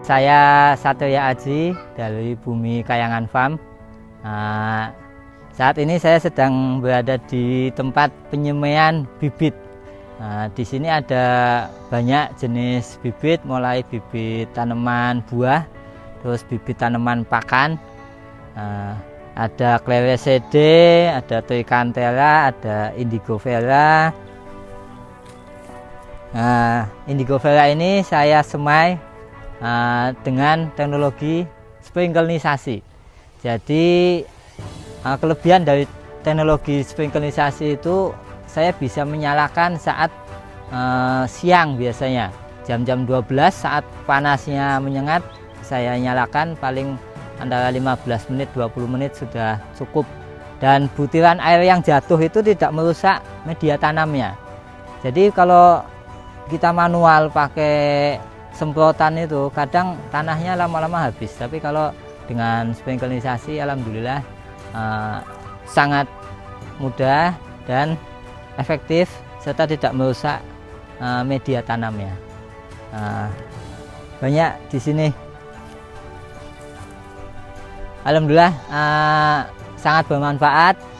Saya Satria Aji dari Bumi Kayangan Farm. Saat ini saya sedang berada di tempat penyemaian bibit. Di sini ada banyak jenis bibit, mulai bibit tanaman buah, terus bibit tanaman pakan. Ada Clereside, ada Trichantera, ada Indigo Vera. Indigo Vera ini saya semai dengan teknologi sprinklerisasi. Jadi kelebihan dari teknologi sprinklerisasi itu saya bisa menyalakan saat siang biasanya jam-jam 12 saat panasnya menyengat, saya nyalakan paling antara 15 menit 20 menit sudah cukup, dan butiran air yang jatuh itu tidak merusak media tanamnya. Jadi kalau kita manual pakai semprotan itu kadang tanahnya lama-lama habis, tapi kalau dengan sprinklerisasi alhamdulillah sangat mudah dan efektif serta tidak merusak media tanamnya. Banyak di sini. Alhamdulillah sangat bermanfaat.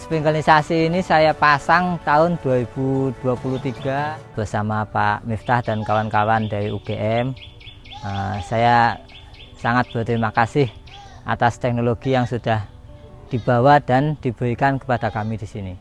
Sprinklerisasi ini saya pasang tahun 2023 bersama Pak Miftah dan kawan-kawan dari UGM. Saya sangat berterima kasih atas teknologi yang sudah dibawa dan diberikan kepada kami di sini.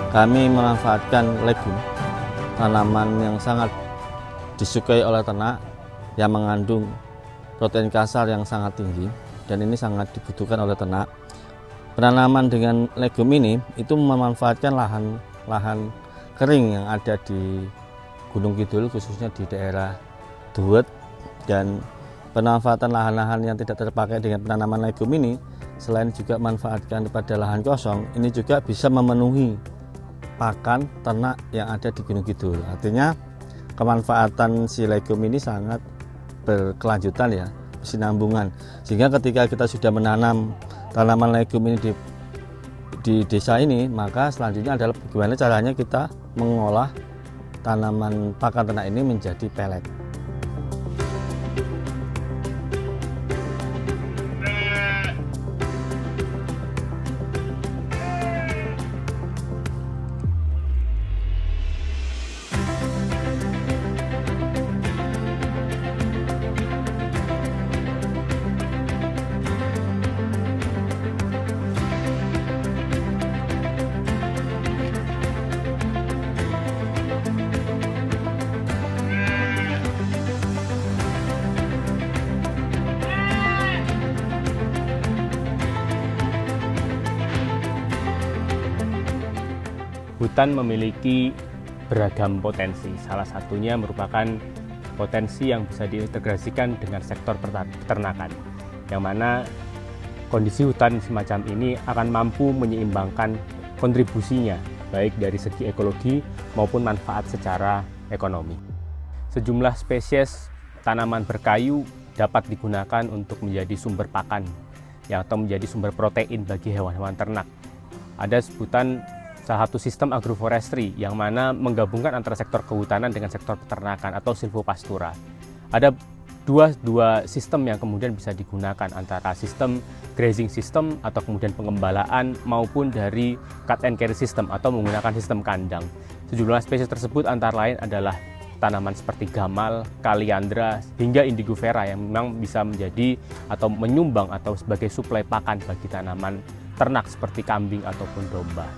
Kami memanfaatkan legum, tanaman yang sangat disukai oleh ternak, yang mengandung protein kasar yang sangat tinggi, dan ini sangat dibutuhkan oleh ternak. Penanaman dengan legum ini itu memanfaatkan lahan kering yang ada di Gunung Kidul, khususnya di daerah Duet, dan pemanfaatan lahan-lahan yang tidak terpakai dengan penanaman legum ini, selain juga manfaatkan pada lahan kosong, ini juga bisa memenuhi pakan ternak yang ada di Gunung Kidul. Artinya kemanfaatan si legum ini sangat berkelanjutan ya, berkesinambungan. Sehingga ketika kita sudah menanam tanaman legum ini di desa ini, maka selanjutnya adalah bagaimana caranya kita mengolah tanaman pakan ternak ini menjadi pelet. Hutan memiliki beragam potensi, salah satunya merupakan potensi yang bisa diintegrasikan dengan sektor peternakan, yang mana kondisi hutan semacam ini akan mampu menyeimbangkan kontribusinya, baik dari segi ekologi maupun manfaat secara ekonomi. Sejumlah spesies tanaman berkayu dapat digunakan untuk menjadi sumber pakan, atau menjadi sumber protein bagi hewan-hewan ternak. Ada sebutan salah satu sistem agroforestry yang mana menggabungkan antara sektor kehutanan dengan sektor peternakan atau silvopastura. Ada dua sistem yang kemudian bisa digunakan, antara sistem grazing system atau kemudian pengembalaan maupun dari cut and carry system atau menggunakan sistem kandang. Sejumlah spesies tersebut antara lain adalah tanaman seperti gamal, kaliandra, hingga indigo vera yang memang bisa menjadi atau menyumbang atau sebagai suplai pakan bagi tanaman ternak seperti kambing ataupun domba.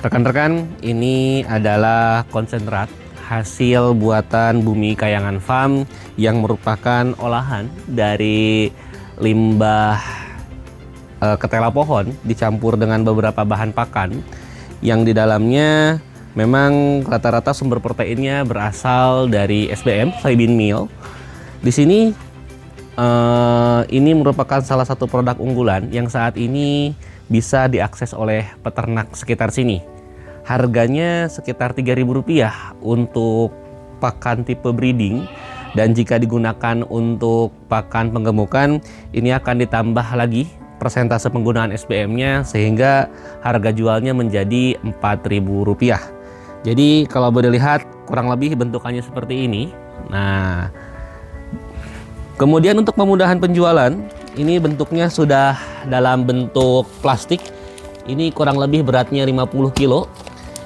Rekan-rekan, ini adalah konsentrat hasil buatan Bumi Kayangan Farm yang merupakan olahan dari limbah ketela pohon dicampur dengan beberapa bahan pakan yang di dalamnya memang rata-rata sumber proteinnya berasal dari SBM, soybean meal. Di sini ini merupakan salah satu produk unggulan yang saat ini bisa diakses oleh peternak sekitar sini. Harganya sekitar Rp3.000 untuk pakan tipe breeding, dan jika digunakan untuk pakan penggemukan ini akan ditambah lagi persentase penggunaan SBM-nya sehingga harga jualnya menjadi Rp4.000. Jadi kalau boleh lihat kurang lebih bentukannya seperti ini. Nah, kemudian untuk pemudahan penjualan, ini bentuknya sudah dalam bentuk plastik. Ini kurang lebih beratnya 50 kilo.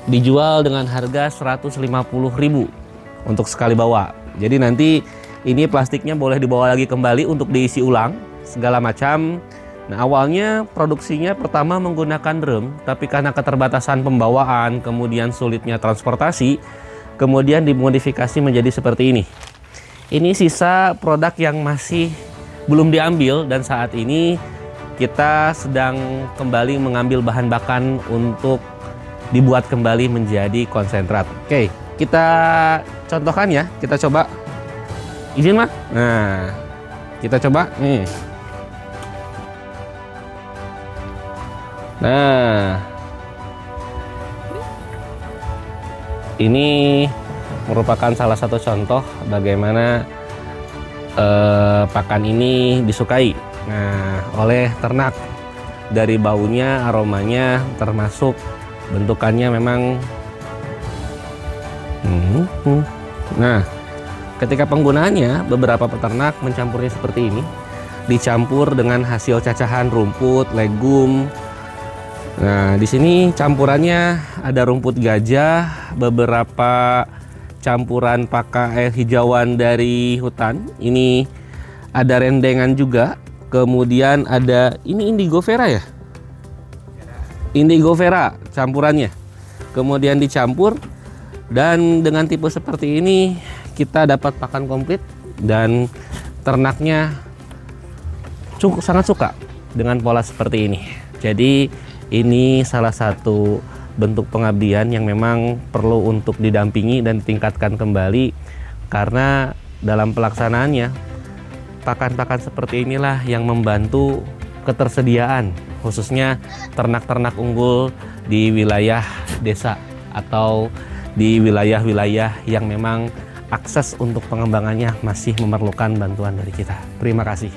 Dijual dengan harga Rp150.000 untuk sekali bawa. Jadi nanti ini plastiknya boleh dibawa lagi kembali untuk diisi ulang segala macam. Nah, awalnya produksinya pertama menggunakan drum, tapi karena keterbatasan pembawaan, kemudian sulitnya transportasi, kemudian dimodifikasi menjadi seperti ini. Ini sisa produk yang masih belum diambil, dan saat ini kita sedang kembali mengambil bahan bakan untuk dibuat kembali menjadi konsentrat. Oke, kita contohkan ya, kita coba. Izin Mas? Nah, kita coba nih. Nah, ini merupakan salah satu contoh bagaimana pakan ini disukai oleh ternak. Dari baunya, aromanya, termasuk bentukannya memang. Nah, ketika penggunaannya beberapa peternak mencampurnya seperti ini, dicampur dengan hasil cacahan rumput, legum. Nah, di sini campurannya ada rumput gajah, beberapa campuran pakai hijauan dari hutan. Ini ada rendengan juga. Kemudian ada ini indigo vera ya? Indigo vera campurannya. Kemudian dicampur, dan dengan tipe seperti ini kita dapat pakan komplit, dan ternaknya sangat suka dengan pola seperti ini. Jadi ini salah satu bentuk pengabdian yang memang perlu untuk didampingi dan ditingkatkan kembali, karena dalam pelaksanaannya pakan-pakan seperti inilah yang membantu ketersediaan khususnya ternak-ternak unggul di wilayah desa atau di wilayah-wilayah yang memang akses untuk pengembangannya masih memerlukan bantuan dari kita. Terima kasih.